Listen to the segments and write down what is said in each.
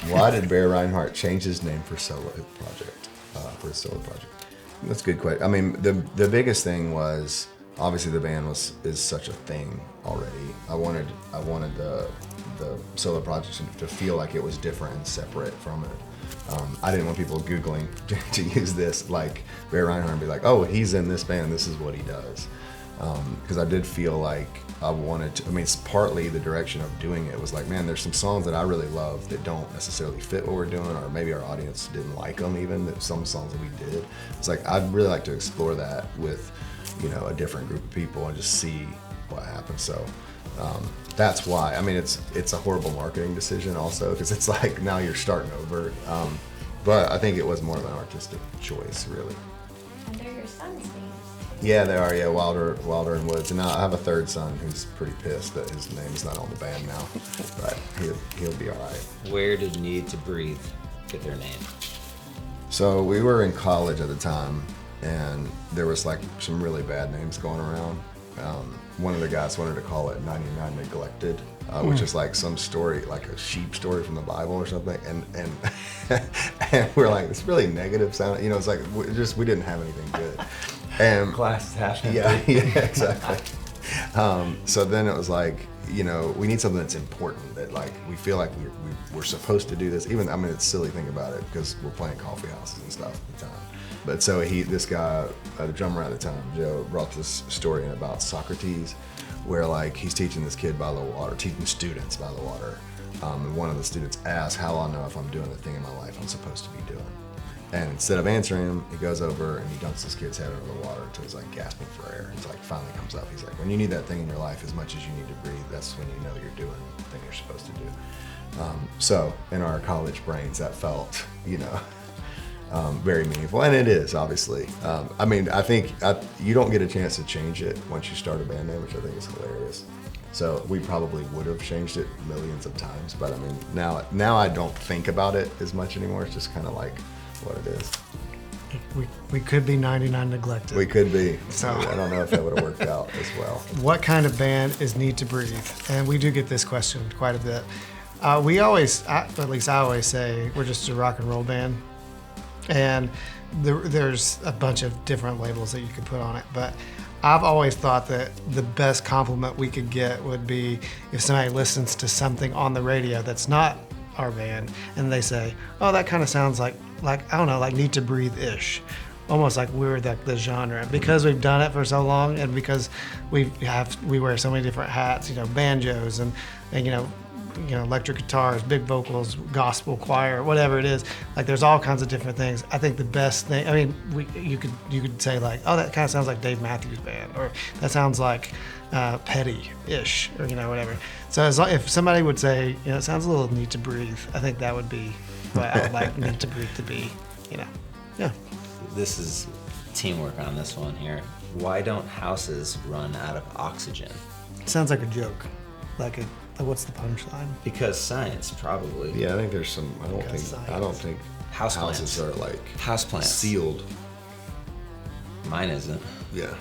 Why did Barry Reinhardt change his name for solo project? For his solo project? That's a good question. I mean, the biggest thing was obviously the band is such a thing already. I wanted the solo project to feel like it was different and separate from it. I didn't want people Googling to use this like Barry Reinhardt and be like, oh, he's in this band, this is what he does. Because I did feel like I wanted to, I mean, it's partly the direction of doing it was like, man, there's some songs that I really love that don't necessarily fit what we're doing, or maybe our audience didn't like them even, that some songs that we did. It's like, I'd really like to explore that with, you know, a different group of people and just see what happens. So that's why. I mean, it's a horrible marketing decision also, because it's like now you're starting over. But I think it was more of an artistic choice, really. And they're your son's names. Yeah, they are. Yeah, Wilder and Woods. And now I have a third son who's pretty pissed that his name's not on the band now, but he'll be all right. Where did Need to Breathe get their name? So we were in college at the time, and there was like some really bad names going around. One of the guys wanted to call it 99 Neglected, which is like some story, like a sheep story from the Bible or something. And and we're like, it's really negative sound. You know, it's like we didn't have anything good. And Glass is half empty. yeah, exactly. So then it was like, you know, we need something that's important, that like we feel like we're supposed to do this. Even, I mean, it's silly thing about it because we're playing coffee houses and stuff at the time. But so this guy, the drummer at the time, Joe, brought this story in about Socrates, where like he's teaching this kid by the water, teaching students by the water. And one of the students asks, how will I know if I'm doing the thing in my life I'm supposed to be doing? And instead of answering him, he goes over and he dunks this kid's head under the water until he's like gasping for air. He's like, finally comes up. He's like, when you need that thing in your life as much as you need to breathe, that's when you know you're doing the thing you're supposed to do. So in our college brains, that felt, you know, very meaningful, and it is, obviously. I mean, I think you don't get a chance to change it once you start a band name, which I think is hilarious. So we probably would have changed it millions of times, but I mean, now I don't think about it as much anymore. It's just kind of like what it is. We could be 99 Neglected. We could be. So I don't know if that would have worked out as well. What kind of band is Need to Breathe? And we do get this question quite a bit. We always, at least I always say, we're just a rock and roll band. And there's a bunch of different labels that you could put on it, but I've always thought that the best compliment we could get would be if somebody listens to something on the radio that's not our band, and they say, "Oh, that kind of sounds like I don't know, like Need to Breathe-ish," almost like we're the genre, because we've done it for so long, and because we wear so many different hats, you know, banjos and you know, electric guitars, big vocals, gospel choir, whatever it is. Like, there's all kinds of different things. I think the best thing, I mean, you could say like, oh, that kind of sounds like Dave Matthews Band, or that sounds like Petty-ish, or, you know, whatever. So if somebody would say, you know, it sounds a little Need to Breathe, I think that would be what I would like Need to Breathe to be, you know. Yeah. This is teamwork on this one here. Why don't houses run out of oxygen? It sounds like a joke. Like what's the punchline? Because science, probably. Yeah, I think there's some. I don't think houses are like houseplants sealed. Mine isn't. Yeah.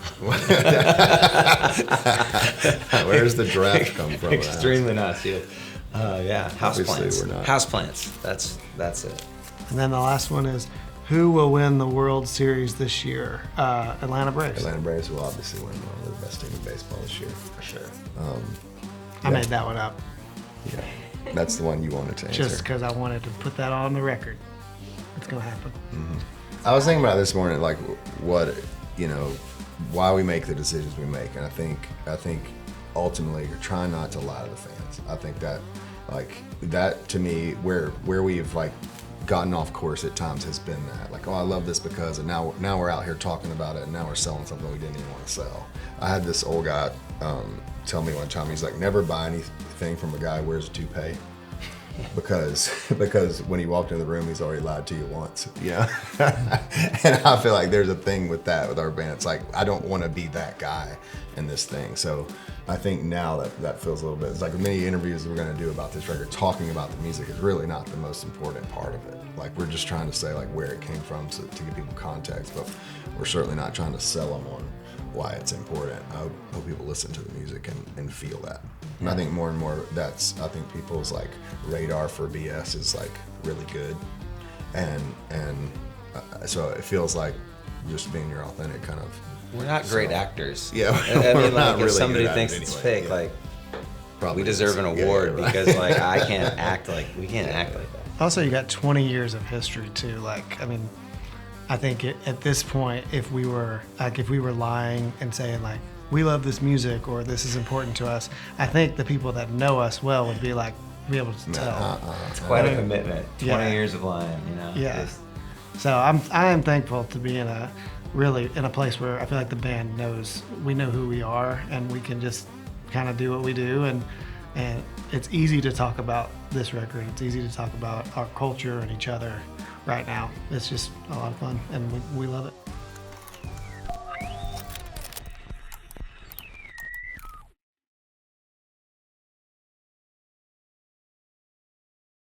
Where's the draft come from? Extremely not sealed. Yeah, houseplants. We're not. Houseplants. That's it. And then the last one is, who will win the World Series this year? Atlanta Braves. Atlanta Braves will obviously win. They're the best team in baseball this year, for sure. I made that one up. Yeah, that's the one you wanted to answer. Just because I wanted to put that on the record. It's going to happen. Mm-hmm. I was thinking about this morning, like what, you know, why we make the decisions we make. And I think ultimately you're trying not to lie to the fans. I think that, like, that to me, where we've like gotten off course at times has been that, like, oh, I love this because, and now we're out here talking about it, and now we're selling something we didn't even want to sell. I had this old guy tell me one time, he's like, never buy anything from a guy who wears a toupee. Because when he walked in the room, he's already lied to you once, you know? And I feel like there's a thing with that with our band. It's like, I don't want to be that guy in this thing. So I think now that feels a little bit, it's like many interviews we're going to do about this record, talking about the music is really not the most important part of it. Like, we're just trying to say like where it came from to give people context, but we're certainly not trying to sell them on why it's important. I hope people listen to the music and feel that. And I think more and more I think people's like radar for BS is like really good. And so it feels like just being your authentic kind of. We're not great actors. Yeah, I we're mean, not like, if really somebody good at thinks it it's anyway, fake, yeah. like Probably we deserve an is. Yeah, award right. because like I can't act like we can't act like that. Also, you got 20 years of history too. Like, I mean, I think at this point, if we were lying and saying like we love this music or this is important to us, I think the people that know us well would be able to tell. It's quite a commitment. 20 Yeah. years of lying, you know. Yeah. Just- So I am thankful to be in a place where I feel like the band we know who we are and we can just kind of do what we do, and it's easy to talk about this record. It's easy to talk about our culture and each other right now. It's just a lot of fun and we love it.